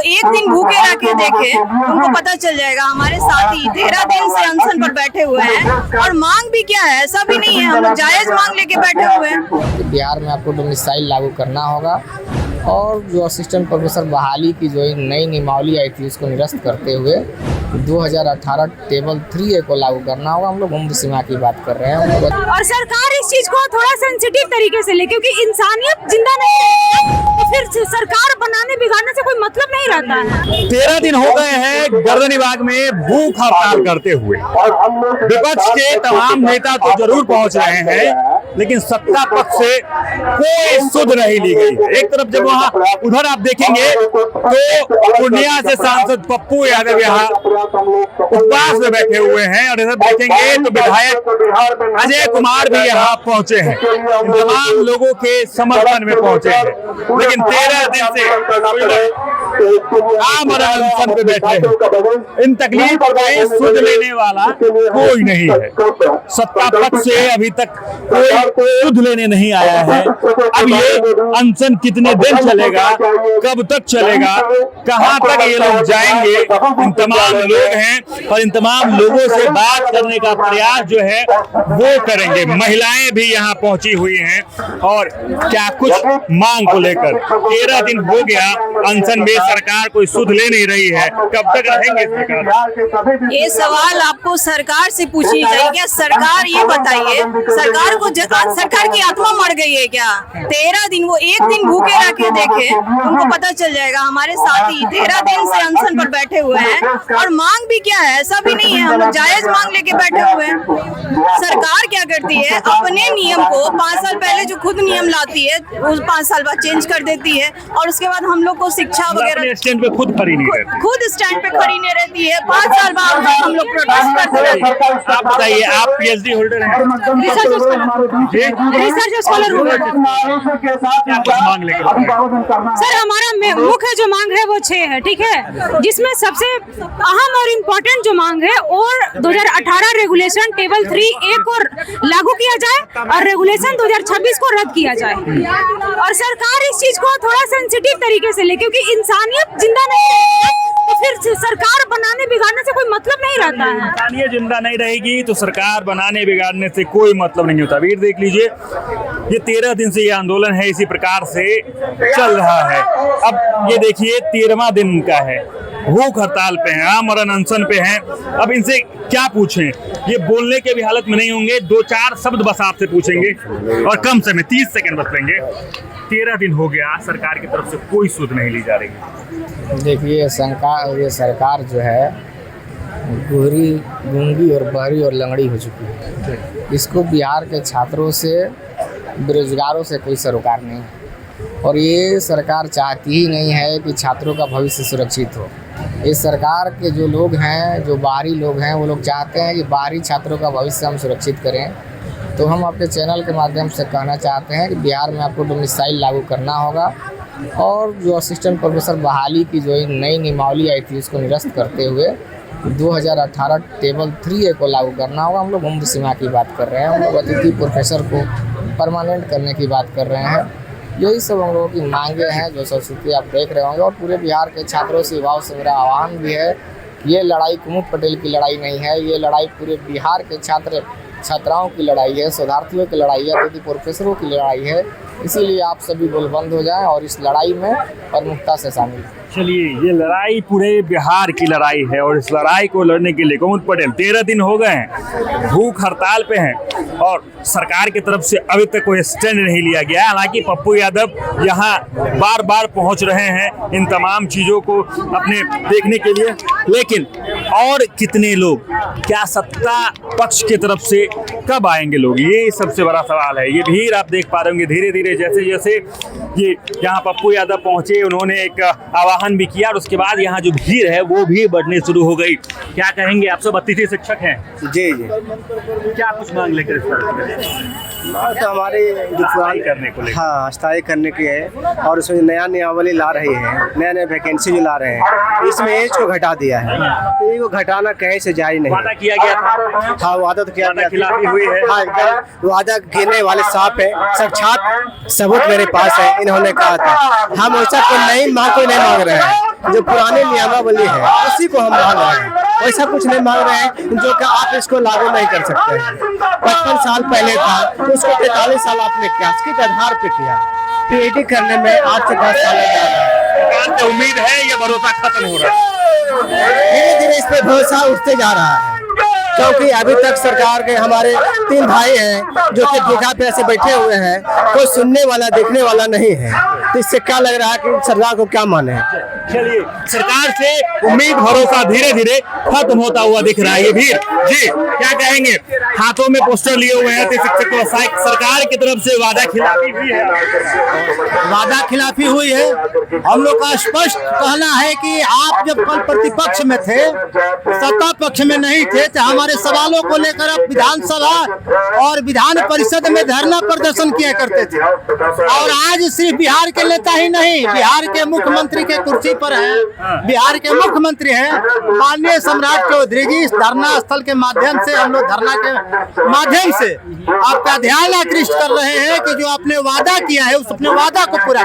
वो एक दिन भूखे रह के देखे, उनको पता चल जाएगा। हमारे साथी 13 दिन से अनशन पर बैठे हुए हैं और मांग भी क्या है, ऐसा भी नहीं है, हम लोग जायज मांग लेके बैठे हुए हैं। बिहार में आपको डोमिसाइल लागू करना होगा और जो असिस्टेंट प्रोफेसर बहाली की जो नई नियमावली आई थी उसको निरस्त करते हुए 2018 टेबल 3A को लागू करना होगा। हम लोग उम्र सीमा की बात कर रहे हैं और सरकार इस चीज को थोड़ा सेंसिटिव तरीके से ले, क्योंकि इंसानियत जिंदा नहीं है तो फिर सरकार बनाने बिगाड़ने से कोई मतलब नहीं रहता है। 13 दिन हो गए हैं गर्दनीबाग में भूख हड़ताल करते हुए। विपक्ष के तमाम नेता तो जरूर पहुंच रहे हैं, लेकिन सत्ता पक्ष से कोई सुध नहीं ली गई है। एक तरफ जब वहाँ उधर आप देखेंगे तो पूर्णिया से सांसद पप्पू यादव यहाँ उपवास में बैठे हुए हैं, और इधर देखेंगे तो विधायक अजय कुमार भी यहाँ पहुंचे हैं, तमाम लोगों के समर्थन में पहुंचे हैं। लेकिन 13 दिन से आम अनशन पे बैठे हैं। इन तकलीफ में सुध लेने वाला कोई नहीं है। सत्ता पक्ष से अभी तक कोई सुध लेने नहीं आया है। अब ये अनशन कितने दिन चलेगा, कब तक चलेगा, कहां तक ये लोग जाएंगे, इन तमाम लोग हैं और इन तमाम लोगों से बात करने का प्रयास जो है वो करेंगे। महिलाएं भी यहाँ पहुंची हुई हैं और क्या कुछ मांग को लेकर 13 दिन हो गया अनशन में, सरकार कोई सुध ले नहीं रही है, कब तक रहेंगे सरकार? ये सवाल आपको सरकार से पूछनी चाहिए। क्या सरकार ये बताइए, सरकार को सरकार की आत्मा मर गई है क्या? 13 दिन वो एक दिन भूखे रह के देखे, उनको पता चल जाएगा। हमारे साथी 13 दिन से अनशन पर बैठे हुए हैं और मांग भी क्या है, ऐसा भी नहीं है, हम लोग जायज मांग लेके बैठे हुए हैं। सरकार क्या करती है, अपने नियम को 5 साल पहले जो खुद नियम लाती है उस 5 साल बाद चेंज कर देती है, और उसके बाद हम लोग को शिक्षा वगैरह स्टैंड पे खुद खड़ी नहीं रहती, खुद स्टैंड पे खड़ी नहीं रहती है। 5 साल बाद हम लोग प्रोटेस्ट करते रहते हैं। आप बताइए, आप PhD होल्डर हैं, रिसर्च स्कॉलर हूँ। मांग लेकर सर हमारा मुख्य जो मांग है वो 6 है, ठीक है, जिसमें सबसे अहम और इम्पोर्टेंट जो मांग है और 2018 रेगुलेशन टेबल 3A को लागू किया जाए और रेगुलेशन 2026 को रद्द किया जाए। और सरकार इस चीज को थोड़ा सेंसिटिव तरीके से ले, क्योंकि इंसानियत जिंदा नहीं है तो फिर सरकार बनाने बिगाड़ने से कोई मतलब नहीं रहता है। इंसानियत जिंदा नहीं रहेगी तो सरकार बनाने बिगाड़ने से कोई मतलब नहीं होता। वीर देख लीजिए, ये 13 दिन से ये आंदोलन है, इसी प्रकार से चल रहा है। अब ये देखिए 13वां दिन का है, भूख हड़ताल पे हैं, आमरण अनशन पे हैं। अब इनसे क्या पूछें, ये बोलने के भी हालत में नहीं होंगे। 2-4 शब्द बस आपसे पूछेंगे और कम समय 30 सेकंड बस लेंगे। 13 दिन हो गया, सरकार की तरफ से कोई सुध नहीं ली जा रही। देखिए ये सरकार जो है गूंगी, और बहरी और लंगड़ी हो चुकी है। इसको बिहार के छात्रों से, बेरोजगारों से कोई सरोकार नहीं है, और ये सरकार चाहती ही नहीं है कि छात्रों का भविष्य सुरक्षित हो। इस सरकार के जो लोग हैं, जो बाहरी लोग हैं, वो लोग चाहते हैं कि बाहरी छात्रों का भविष्य हम सुरक्षित करें। तो हम अपने चैनल के माध्यम से कहना चाहते हैं कि बिहार में आपको डोमिसाइल लागू करना होगा और जो असिस्टेंट प्रोफेसर बहाली की जो नई नियमावली आई थी उसको निरस्त करते हुए 2018 टेबल 3A को लागू करना होगा। हम लोग उम्र सीमा की बात कर रहे हैं, हम लोग अतिथि प्रोफेसर को परमानेंट करने की बात कर रहे हैं। यही सब हम लोगों की मांगे हैं जो सरस्वती आप देख रहे होंगे। और पूरे बिहार के छात्रों से, युवाओं से मेरा आह्वान भी है, ये लड़ाई कुमुद पटेल की लड़ाई नहीं है, ये लड़ाई पूरे बिहार के छात्राओं की लड़ाई है, शोधार्थियों की लड़ाई है, अतिथि प्रोफेसरों की लड़ाई है। इसीलिए आप सभी गोलबंद हो जाएं और इस लड़ाई में प्रमुखता से शामिल। चलिए, ये लड़ाई पूरे बिहार की लड़ाई है और इस लड़ाई को लड़ने के लिए कुमुद पटेल 13 दिन हो गए हैं, भूख हड़ताल पे हैं और सरकार की तरफ से अभी तक कोई स्टैंड नहीं लिया गया। हालांकि पप्पू यादव यहाँ बार बार पहुँच रहे हैं इन तमाम चीज़ों को अपने देखने के लिए, लेकिन और कितने लोग, क्या सत्ता पक्ष की तरफ से कब आएंगे लोग, ये सबसे बड़ा सवाल है। ये भीड़ आप देख पा रहे होंगे, धीरे धीरे जैसे जैसे ये यहाँ पप्पू यादव पहुँचे, उन्होंने एक आवाहन भी किया और उसके बाद यहाँ जो भीड़ है वो भी बढ़ने शुरू हो गई। क्या कहेंगे, आप सब अतिथि शिक्षक हैं? जी जी। क्या कुछ मांग लेकर इस तरह तो हमारे स्थायी करने को, हाँ स्थायी करने की है, और उसमें नया नियमावली ला रही है, नया नया वैकेंसी जो ला रहे हैं, इसमें एज को घटा दिया है। तो ये घटाना कहीं से जायज नहीं। वादा किया गया था। हाँ वादा तो किया गया, खिलाफी हुई है। हाँ एकदम वादा गिरने वाले साफ है, साक्षात सबूत मेरे पास है। इन्होंने कहा था हम ऐसा कोई नहीं मांग रहे हैं। जो पुराने नियमावली है उसी को हम मांग रहे हैं, वैसा कुछ नहीं मांग रहे हैं जो कि आप इसको लागू नहीं कर सकते हैं। 55 साल पहले था उसको 43 साल आपने किया, किस आधार पे किया? पीएचडी करने में 8 से 10 साल लग जाता है। सरकार से उम्मीद है या भरोसा खत्म हो रहा है? धीरे धीरे इस पे भरोसा उठते जा रहा है, क्योंकि अभी तक सरकार के हमारे 3 भाई हैं जो कि भूखा प्यासे बैठे हुए हैं, कोई सुनने वाला देखने वाला नहीं है। तो इससे क्या लग रहा है कि सरकार को क्या माने? चलिए, सरकार से उम्मीद भरोसा धीरे धीरे खत्म होता हुआ दिख रहा है। ये भीड़ जी क्या कहेंगे? हाथों में पोस्टर लिए हुए हैं, तो शिक्षकों सरकार की तरफ से वादा खिलाफी भी है। वादा खिलाफी हुई है। हम लोग का स्पष्ट कहना है कि आप जब कल प्रतिपक्ष में थे, सत्ता पक्ष में नहीं थे, तो हमारे सवालों को लेकर आप विधानसभा और विधान परिषद में धरना प्रदर्शन किया करते थे। और आज सिर्फ बिहार के नेता ही नहीं, बिहार के मुख्यमंत्री के कुर्सी पर है, बिहार के मुख्यमंत्री हैं माननीय सम्राट चौधरी जी। इस धरना स्थल के माध्यम से हम लोग धरना के माध्यम से आपका ध्यान आकृष्ट कर रहे हैं कि जो आपने वादा किया है उस अपने वादा को पूरा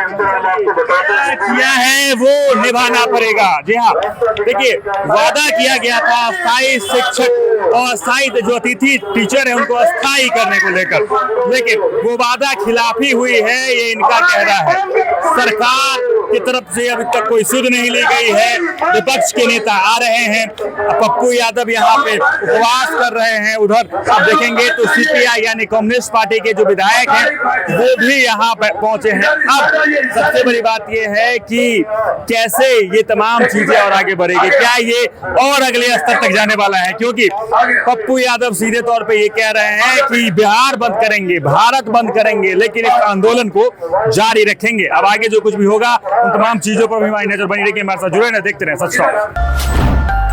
किया है वो निभाना पड़ेगा। जी हाँ, देखिए वादा किया गया था स्थायी शिक्षक और स्थायी जो अतिथि टीचर है उनको अस्थायी करने को लेकर, लेकिन वो वादा खिलाफी हुई है, ये इनका कहना है। सरकार की तरफ से अभी तक कोई सुध नहीं ली गई है। विपक्ष के नेता आ रहे हैं, पप्पू यादव यहाँ पे उपवास कर रहे हैं। उधर आप देखेंगे तो सीपीआई यानी कम्युनिस्ट पार्टी के जो विधायक हैं वो भी यहाँ पे पहुंचे हैं। अब सबसे बड़ी बात ये है कि कैसे ये तमाम चीजें और आगे बढ़ेगी, क्या ये और अगले स्तर तक जाने वाला है? क्योंकि पप्पू यादव सीधे तौर पे ये कह रहे हैं कि बिहार बंद करेंगे, भारत बंद करेंगे, लेकिन इस आंदोलन को जारी रखेंगे। अब आगे जो कुछ भी होगा उन तमाम चीजों पर भी हमारी नजर बनी रहेगी। हमारे साथ जुड़े रहें, देखते रहें सच टॉक।